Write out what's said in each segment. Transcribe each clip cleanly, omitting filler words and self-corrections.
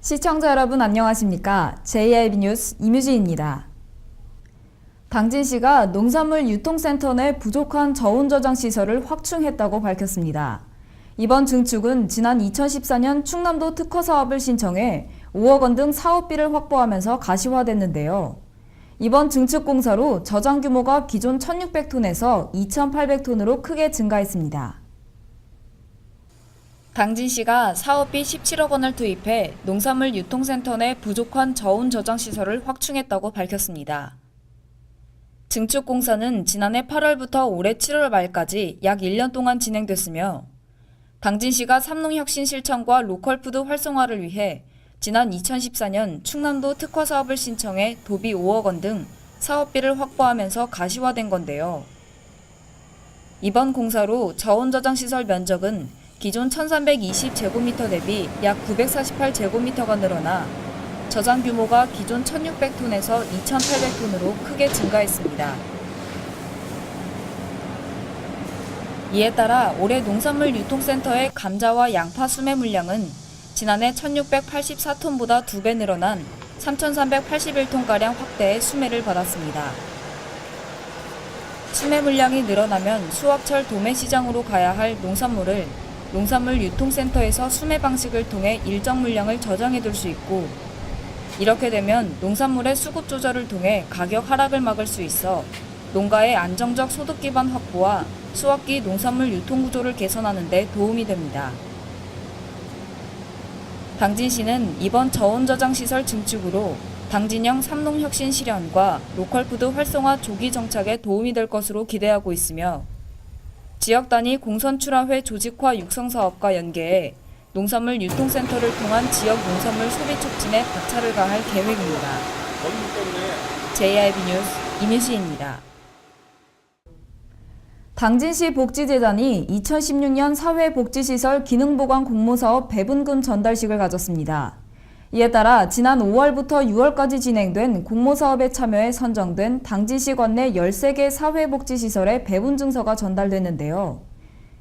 시청자 여러분 안녕하십니까? JIB 뉴스 임유진입니다. 당진시가 농산물 유통센터 내 부족한 저온 저장 시설을 확충했다고 밝혔습니다. 이번 증축은 지난 2014년 충남도 특허 사업을 신청해 5억 원 등 사업비를 확보하면서 가시화됐는데요. 이번 증축 공사로 저장 규모가 기존 1,600톤에서 2,800톤으로 크게 증가했습니다. 당진시가 사업비 17억 원을 투입해 농산물 유통센터 내 부족한 저온 저장 시설을 확충했다고 밝혔습니다. 증축 공사는 지난해 8월부터 올해 7월 말까지 약 1년 동안 진행됐으며 당진시가 삼농혁신 실천과 로컬푸드 활성화를 위해 지난 2014년 충남도 특허 사업을 신청해 도비 5억 원 등 사업비를 확보하면서 가시화된 건데요. 이번 공사로 저온 저장 시설 면적은 기존 1320제곱미터 대비 약 948제곱미터가 늘어나 저장 규모가 기존 1600톤에서 2800톤으로 크게 증가했습니다. 이에 따라 올해 농산물 유통센터의 감자와 양파 수매 물량은 지난해 1684톤보다 2배 늘어난 3381톤가량 확대해 수매를 받았습니다. 수매 물량이 늘어나면 수확철 도매시장으로 가야 할 농산물을 농산물 유통센터에서 수매 방식을 통해 일정 물량을 저장해둘 수 있고 이렇게 되면 농산물의 수급 조절을 통해 가격 하락을 막을 수 있어 농가의 안정적 소득 기반 확보와 수확기 농산물 유통 구조를 개선하는 데 도움이 됩니다. 당진시는 이번 저온 저장 시설 증축으로 당진형 삼농혁신 실현과 로컬푸드 활성화 조기 정착에 도움이 될 것으로 기대하고 있으며 지역 단위 공선출하회 조직화 육성 사업과 연계해 농산물 유통센터를 통한 지역 농산물 소비 촉진에 박차를 가할 계획입니다. JIB 뉴스 임유시입니다. 당진시 복지재단이 2016년 사회복지시설 기능보강 공모사업 배분금 전달식을 가졌습니다. 이에 따라 지난 5월부터 6월까지 진행된 공모사업에 참여해 선정된 당진시 관내 13개 사회복지시설의 배분 증서가 전달됐는데요.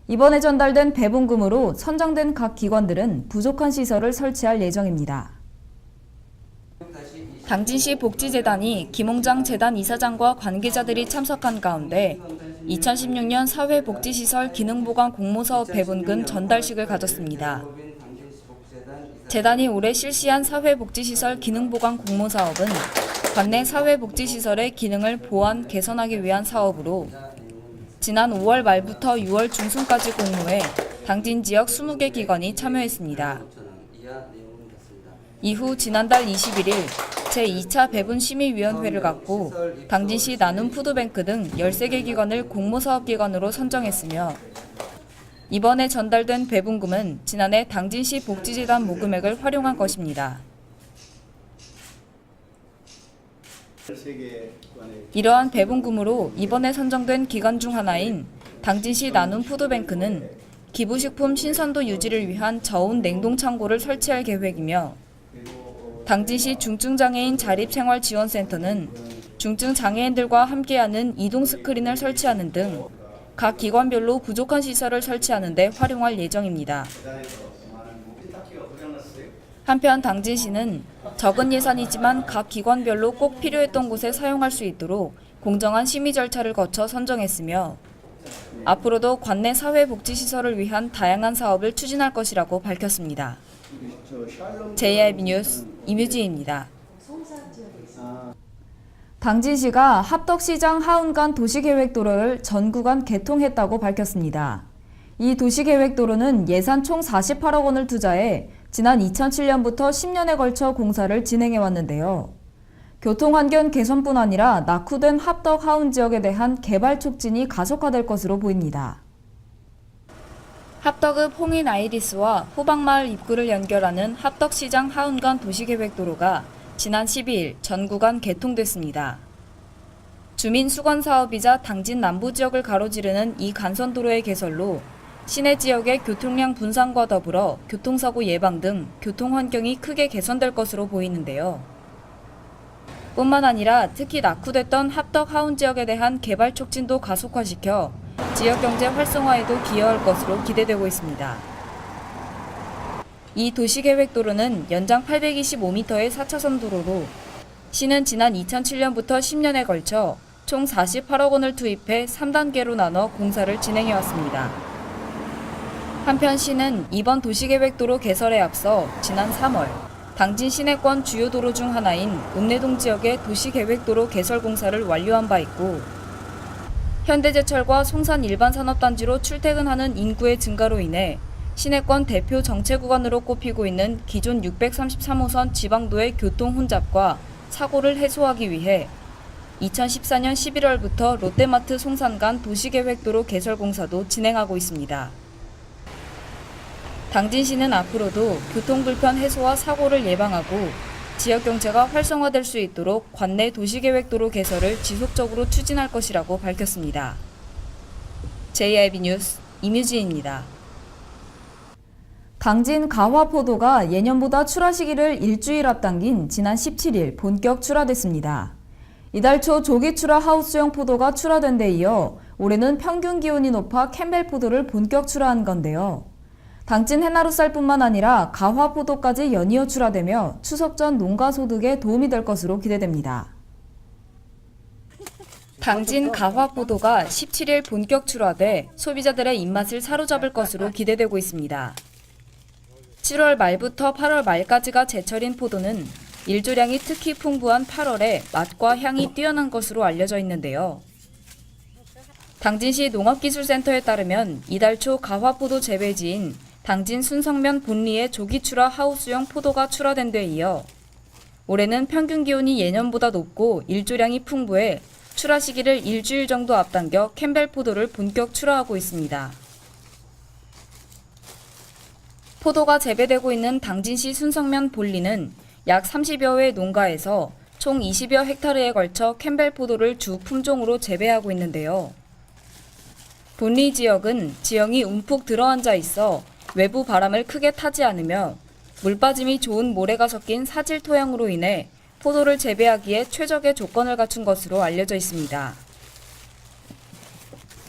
이번에 전달된 배분금으로 선정된 각 기관들은 부족한 시설을 설치할 예정입니다. 당진시 복지재단이 김홍장 재단 이사장과 관계자들이 참석한 가운데 2016년 사회복지시설 기능보강 공모사업 배분금 전달식을 가졌습니다. 재단이 올해 실시한 사회복지시설 기능보강 공모사업은 관내 사회복지시설의 기능을 보완, 개선하기 위한 사업으로 지난 5월 말부터 6월 중순까지 공모해 당진 지역 20개 기관이 참여했습니다. 이후 지난달 21일 제2차 배분심의위원회를 갖고 당진시 나눔 푸드뱅크 등 13개 기관을 공모사업기관으로 선정했으며 이번에 전달된 배분금은 지난해 당진시 복지재단 모금액을 활용한 것입니다. 이러한 배분금으로 이번에 선정된 기관 중 하나인 당진시 나눔 푸드뱅크는 기부식품 신선도 유지를 위한 저온 냉동창고를 설치할 계획이며 당진시 중증장애인 자립생활지원센터는 중증장애인들과 함께하는 이동 스크린을 설치하는 등 각 기관별로 부족한 시설을 설치하는 데 활용할 예정입니다. 한편 당진시는 적은 예산이지만 각 기관별로 꼭 필요했던 곳에 사용할 수 있도록 공정한 심의 절차를 거쳐 선정했으며 앞으로도 관내 사회복지시설을 위한 다양한 사업을 추진할 것이라고 밝혔습니다. JIB 뉴스 임유진입니다. 당진시가 합덕시장 하운간 도시계획도로를 전 구간 개통했다고 밝혔습니다. 이 도시계획도로는 예산 총 48억 원을 투자해 지난 2007년부터 10년에 걸쳐 공사를 진행해 왔는데요. 교통환경 개선뿐 아니라 낙후된 합덕 하운 지역에 대한 개발 촉진이 가속화될 것으로 보입니다. 합덕읍 홍인 아이리스와 호박마을 입구를 연결하는 합덕시장 하운간 도시계획도로가 지난 12일 전 구간 개통됐습니다. 주민 수건 사업이자 당진 남부 지역을 가로지르는 이 간선도로의 개설로 시내 지역의 교통량 분산과 더불어 교통사고 예방 등 교통 환경이 크게 개선될 것으로 보이는데요. 뿐만 아니라 특히 낙후됐던 합덕 하운 지역에 대한 개발 촉진도 가속화시켜 지역 경제 활성화에도 기여할 것으로 기대되고 있습니다. 이 도시계획도로는 연장 825m의 4차선 도로로 시는 지난 2007년부터 10년에 걸쳐 총 48억 원을 투입해 3단계로 나눠 공사를 진행해왔습니다. 한편 시는 이번 도시계획도로 개설에 앞서 지난 3월 당진 시내권 주요 도로 중 하나인 읍내동 지역의 도시계획도로 개설 공사를 완료한 바 있고 현대제철과 송산 일반산업단지로 출퇴근하는 인구의 증가로 인해 시내권 대표 정체 구간으로 꼽히고 있는 기존 633호선 지방도의 교통 혼잡과 사고를 해소하기 위해 2014년 11월부터 롯데마트 송산 간 도시계획도로 개설 공사도 진행하고 있습니다. 당진시는 앞으로도 교통불편 해소와 사고를 예방하고 지역경제가 활성화될 수 있도록 관내 도시계획도로 개설을 지속적으로 추진할 것이라고 밝혔습니다. JIB 뉴스 임유진입니다. 당진 가화포도가 예년보다 출하 시기를 일주일 앞당긴 지난 17일 본격 출하됐습니다. 이달 초 조기 출하 하우스형 포도가 출하된 데 이어 올해는 평균 기온이 높아 캠벨 포도를 본격 출하한 건데요. 당진 해나루쌀뿐만 아니라 가화포도까지 연이어 출하되며 추석 전 농가 소득에 도움이 될 것으로 기대됩니다. 당진 가화포도가 17일 본격 출하돼 소비자들의 입맛을 사로잡을 것으로 기대되고 있습니다. 7월 말부터 8월 말까지가 제철인 포도는 일조량이 특히 풍부한 8월에 맛과 향이 뛰어난 것으로 알려져 있는데요. 당진시 농업기술센터에 따르면 이달 초 가화포도 재배지인 당진 순성면 본리의 조기 출하 하우스형 포도가 출하된 데 이어 올해는 평균 기온이 예년보다 높고 일조량이 풍부해 출하 시기를 일주일 정도 앞당겨 캠벨 포도를 본격 출하하고 있습니다. 포도가 재배되고 있는 당진시 순성면 본리는 약 30여 회 농가에서 총 20여 헥타르에 걸쳐 캠벨 포도를 주 품종으로 재배하고 있는데요. 본리 지역은 지형이 움푹 들어앉아 있어 외부 바람을 크게 타지 않으며 물빠짐이 좋은 모래가 섞인 사질 토양으로 인해 포도를 재배하기에 최적의 조건을 갖춘 것으로 알려져 있습니다.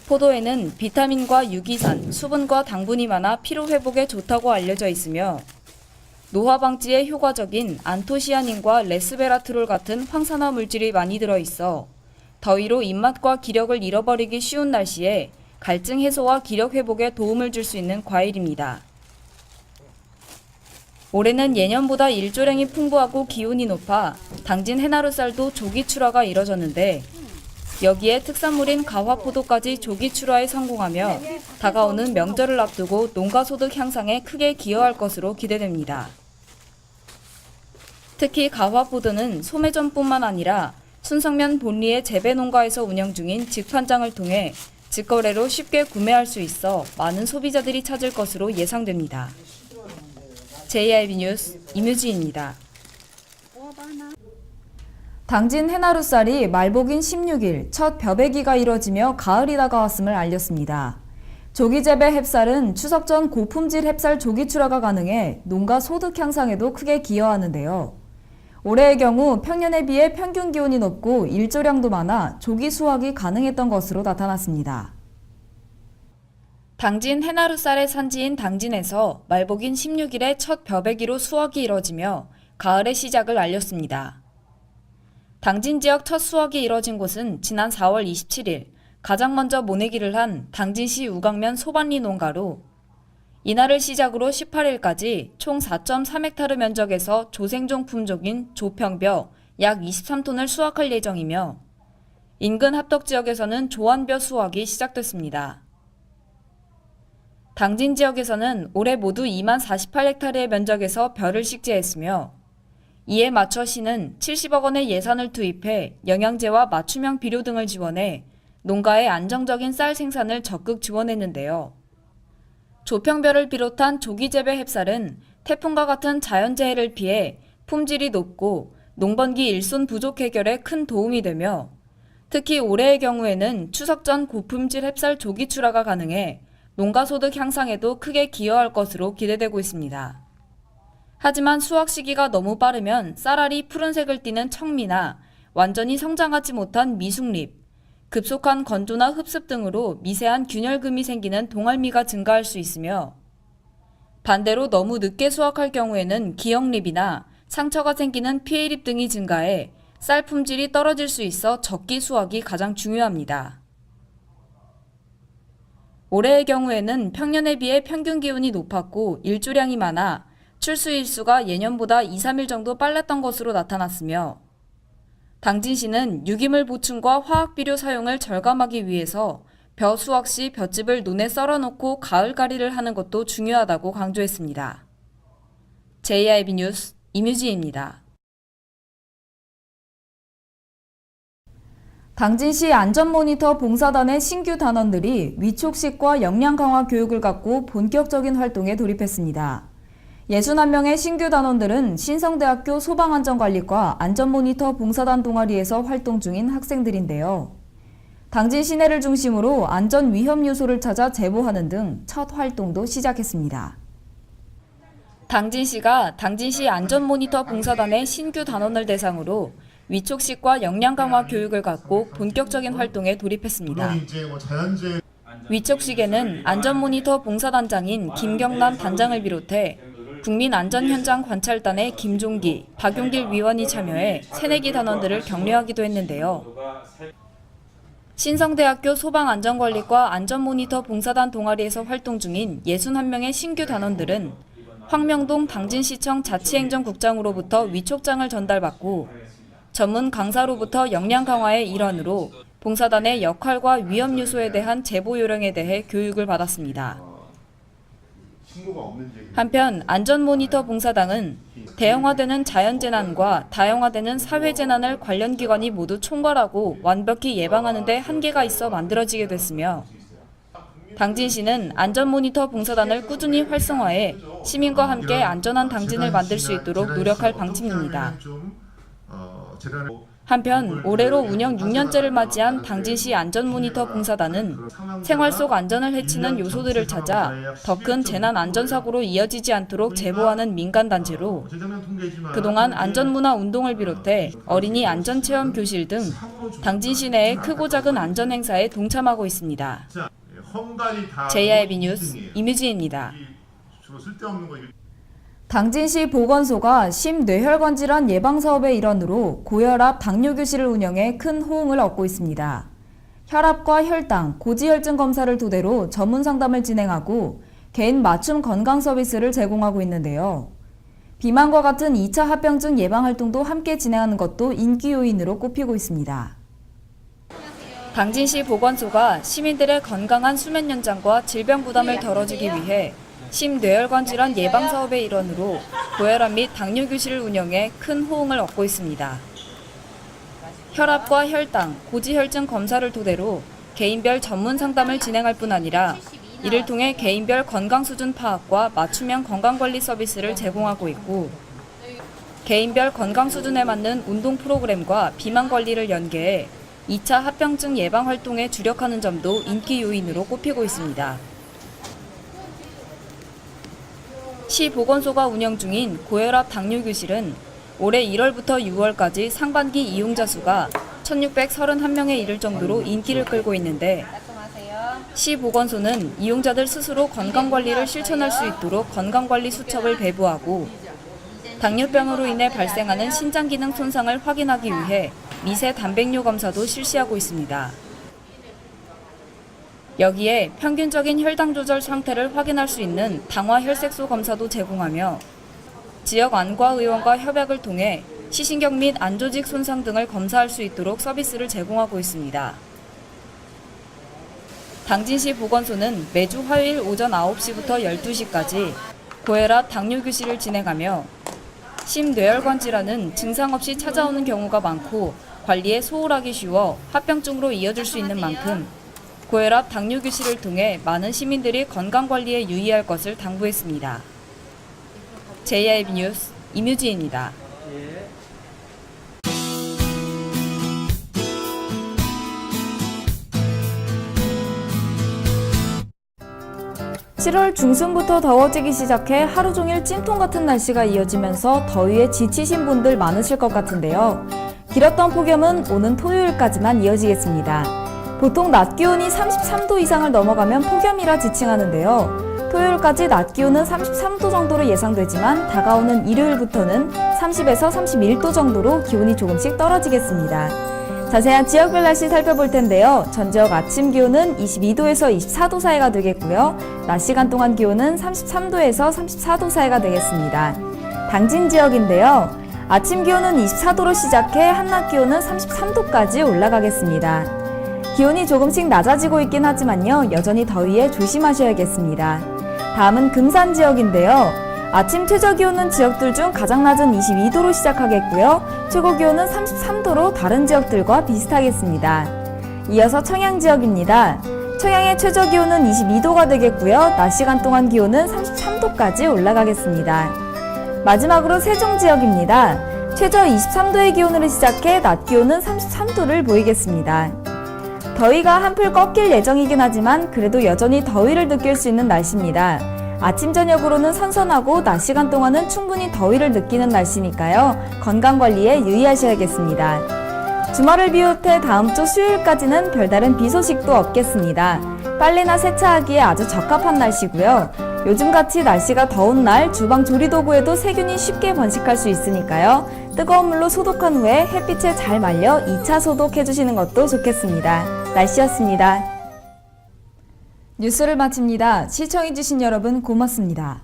포도에는 비타민과 유기산, 수분과 당분이 많아 피로 회복에 좋다고 알려져 있으며 노화 방지에 효과적인 안토시아닌과 레스베라트롤 같은 황산화 물질이 많이 들어있어 더위로 입맛과 기력을 잃어버리기 쉬운 날씨에 갈증 해소와 기력 회복에 도움을 줄 수 있는 과일입니다. 올해는 예년보다 일조량이 풍부하고 기온이 높아 당진 해나루쌀도 조기 출하가 이뤄졌는데 여기에 특산물인 가화포도까지 조기 출하에 성공하며 다가오는 명절을 앞두고 농가 소득 향상에 크게 기여할 것으로 기대됩니다. 특히 가화포도는 소매점뿐만 아니라 순성면 본리의 재배 농가에서 운영 중인 직판장을 통해 직거래로 쉽게 구매할 수 있어 많은 소비자들이 찾을 것으로 예상됩니다. JIB 뉴스 임유지입니다. 당진 해나루쌀이 말복인 16일 첫 벼베기가 이뤄지며 가을이 다가왔음을 알렸습니다. 조기 재배 햅쌀은 추석 전 고품질 햅쌀 조기 출하가 가능해 농가 소득 향상에도 크게 기여하는데요. 올해의 경우 평년에 비해 평균 기온이 높고 일조량도 많아 조기 수확이 가능했던 것으로 나타났습니다. 당진 해나루쌀의 산지인 당진에서 말복인 16일에 첫 벼베기로 수확이 이뤄지며 가을의 시작을 알렸습니다. 당진 지역 첫 수확이 이뤄진 곳은 지난 4월 27일 가장 먼저 모내기를 한 당진시 우강면 소반리 농가로 이날을 시작으로 18일까지 총 4.3헥타르 면적에서 조생종 품종인 조평벼 약 23톤을 수확할 예정이며 인근 합덕 지역에서는 조안벼 수확이 시작됐습니다. 당진 지역에서는 올해 모두 2만 48헥타르의 면적에서 벼를 식재했으며 이에 맞춰 시는 70억 원의 예산을 투입해 영양제와 맞춤형 비료 등을 지원해 농가의 안정적인 쌀 생산을 적극 지원했는데요. 조평벼를 비롯한 조기 재배 햅쌀은 태풍과 같은 자연재해를 피해 품질이 높고 농번기 일손 부족 해결에 큰 도움이 되며 특히 올해의 경우에는 추석 전 고품질 햅쌀 조기 출하가 가능해 농가 소득 향상에도 크게 기여할 것으로 기대되고 있습니다. 하지만 수확 시기가 너무 빠르면 쌀알이 푸른색을 띠는 청미나 완전히 성장하지 못한 미숙잎, 급속한 건조나 흡습 등으로 미세한 균열금이 생기는 동알미가 증가할 수 있으며 반대로 너무 늦게 수확할 경우에는 기형립이나 상처가 생기는 피해립 등이 증가해 쌀 품질이 떨어질 수 있어 적기 수확이 가장 중요합니다. 올해의 경우에는 평년에 비해 평균 기온이 높았고 일조량이 많아 출수 일수가 예년보다 2, 3일 정도 빨랐던 것으로 나타났으며 당진시는 유기물 보충과 화학비료 사용을 절감하기 위해서 벼 수확 시 볏짚을 논에 썰어놓고 가을가리를 하는 것도 중요하다고 강조했습니다. JIB 뉴스 임유지입니다. 당진시 안전모니터 봉사단의 신규 단원들이 위촉식과 역량 강화 교육을 갖고 본격적인 활동에 돌입했습니다. 61명의 신규 단원들은 신성대학교 소방안전관리과 안전모니터 봉사단 동아리에서 활동 중인 학생들인데요. 당진 시내를 중심으로 안전 위험 요소를 찾아 제보하는 등 첫 활동도 시작했습니다. 당진시가 당진시 안전모니터 봉사단의 신규 단원을 대상으로 위촉식과 역량 강화 교육을 갖고 본격적인 활동에 돌입했습니다. 위촉식에는 안전모니터 봉사단장인 김경남 단장을 비롯해 국민안전현장 관찰단의 김종기, 박용길 위원이 참여해 새내기 단원들을 격려하기도 했는데요. 신성대학교 소방안전관리과 안전모니터 봉사단 동아리에서 활동 중인 61명의 신규 단원들은 황명동 당진시청 자치행정국장으로부터 위촉장을 전달받고 전문 강사로부터 역량 강화의 일환으로 봉사단의 역할과 위험 요소에 대한 제보 요령에 대해 교육을 받았습니다. 한편 안전모니터 봉사단은 대형화되는 자연재난과 다양화되는 사회재난을 관련 기관이 모두 총괄하고 완벽히 예방하는 데 한계가 있어 만들어지게 됐으며 당진시는 안전모니터 봉사단을 꾸준히 활성화해 시민과 함께 안전한 당진을 만들 수 있도록 노력할 방침입니다. 한편 올해로 운영 6년째를 맞이한 당진시 안전모니터 봉사단은 생활 속 안전을 해치는 요소들을 찾아 더 큰 재난 안전사고로 이어지지 않도록 제보하는 민간단체로 그동안 안전문화 운동을 비롯해 어린이 안전체험 교실 등 당진시 내의 크고 작은 안전행사에 동참하고 있습니다. JIB 뉴스 임유지입니다. 당진시 보건소가 심뇌혈관 질환 예방 사업의 일환으로 고혈압 당뇨교실을 운영해 큰 호응을 얻고 있습니다. 혈압과 혈당, 고지혈증 검사를 토대로 전문 상담을 진행하고 개인 맞춤 건강 서비스를 제공하고 있는데요. 비만과 같은 2차 합병증 예방 활동도 함께 진행하는 것도 인기 요인으로 꼽히고 있습니다. 당진시 보건소가 시민들의 건강한 수면 연장과 질병 부담을 덜어주기 위해 심뇌혈관 질환 예방 사업의 일환으로 고혈압 및 당뇨 교실을 운영해 큰 호응을 얻고 있습니다. 혈압과 혈당, 고지혈증 검사를 토대로 개인별 전문 상담을 진행할 뿐 아니라 이를 통해 개인별 건강 수준 파악과 맞춤형 건강관리 서비스를 제공하고 있고 개인별 건강 수준에 맞는 운동 프로그램과 비만 관리를 연계해 2차 합병증 예방 활동에 주력하는 점도 인기 요인으로 꼽히고 있습니다. 시 보건소가 운영 중인 고혈압 당뇨 교실은 올해 1월부터 6월까지 상반기 이용자 수가 1,631명에 이를 정도로 인기를 끌고 있는데 시 보건소는 이용자들 스스로 건강관리를 실천할 수 있도록 건강관리 수첩을 배부하고 당뇨병으로 인해 발생하는 신장기능 손상을 확인하기 위해 미세 단백뇨 검사도 실시하고 있습니다. 여기에 평균적인 혈당 조절 상태를 확인할 수 있는 당화 혈색소 검사도 제공하며 지역 안과의원과 협약을 통해 시신경 및 안조직 손상 등을 검사할 수 있도록 서비스를 제공하고 있습니다. 당진시 보건소는 매주 화요일 오전 9시부터 12시까지 고혈압 당뇨 교실을 진행하며 심뇌혈관 질환은 증상 없이 찾아오는 경우가 많고 관리에 소홀하기 쉬워 합병증으로 이어질 수 있는 만큼 고혈압 당뇨 교실을 통해 많은 시민들이 건강관리에 유의할 것을 당부했습니다. JIB 뉴스 임유지입니다. 7월 중순부터 더워지기 시작해 하루 종일 찜통 같은 날씨가 이어지면서 더위에 지치신 분들 많으실 것 같은데요. 길었던 폭염은 오는 토요일까지만 이어지겠습니다. 보통 낮 기온이 33도 이상을 넘어가면 폭염이라 지칭하는데요. 토요일까지 낮 기온은 33도 정도로 예상되지만 다가오는 일요일부터는 30에서 31도 정도로 기온이 조금씩 떨어지겠습니다. 자세한 지역별 날씨 살펴볼 텐데요. 전 지역 아침 기온은 22도에서 24도 사이가 되겠고요. 낮 시간 동안 기온은 33도에서 34도 사이가 되겠습니다. 당진 지역인데요. 아침 기온은 24도로 시작해 한낮 기온은 33도까지 올라가겠습니다. 기온이 조금씩 낮아지고 있긴 하지만요. 여전히 더위에 조심하셔야겠습니다. 다음은 금산 지역인데요. 아침 최저 기온은 지역들 중 가장 낮은 22도로 시작하겠고요. 최고 기온은 33도로 다른 지역들과 비슷하겠습니다. 이어서 청양 지역입니다. 청양의 최저 기온은 22도가 되겠고요. 낮 시간 동안 기온은 33도까지 올라가겠습니다. 마지막으로 세종 지역입니다. 최저 23도의 기온으로 시작해 낮 기온은 33도를 보이겠습니다. 더위가 한풀 꺾일 예정이긴 하지만 그래도 여전히 더위를 느낄 수 있는 날씨입니다. 아침 저녁으로는 선선하고 낮 시간 동안은 충분히 더위를 느끼는 날씨니까요. 건강관리에 유의하셔야겠습니다. 주말을 비롯해 다음 주 수요일까지는 별다른 비 소식도 없겠습니다. 빨래나 세차하기에 아주 적합한 날씨고요. 요즘같이 날씨가 더운 날 주방 조리도구에도 세균이 쉽게 번식할 수 있으니까요. 뜨거운 물로 소독한 후에 햇빛에 잘 말려 2차 소독해주시는 것도 좋겠습니다. 날씨였습니다. 뉴스를 마칩니다. 시청해주신 여러분 고맙습니다.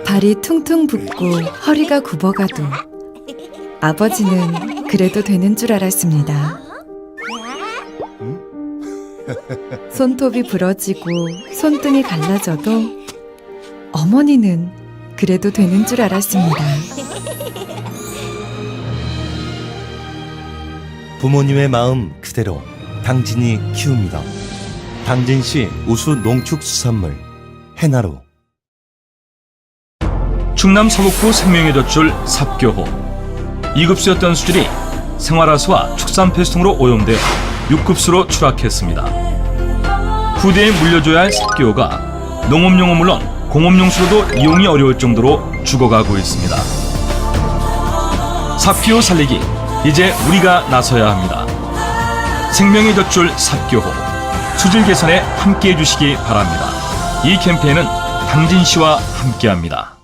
발이 퉁퉁 붓고 허리가 굽어가도 아버지는 그래도 되는 줄 알았습니다. 손톱이 부러지고 손등이 갈라져도 어머니는 그래도 되는 줄 알았습니다. 부모님의 마음 그대로 당진이 키웁니다. 당진시 우수 농축수산물 해나루. 충남 서북부 생명의 젖줄 삽교호. 2급수였던 수질이 생활하수와 축산폐수통으로 오염되어 6급수로 추락했습니다. 후대에 물려줘야 할 삽교호가 농업용은 물론 공업용수로도 이용이 어려울 정도로 죽어가고 있습니다. 삽교호 살리기, 이제 우리가 나서야 합니다. 생명의 젖줄 삽교호, 수질 개선에 함께해 주시기 바랍니다. 이 캠페인은 당진시와 함께합니다.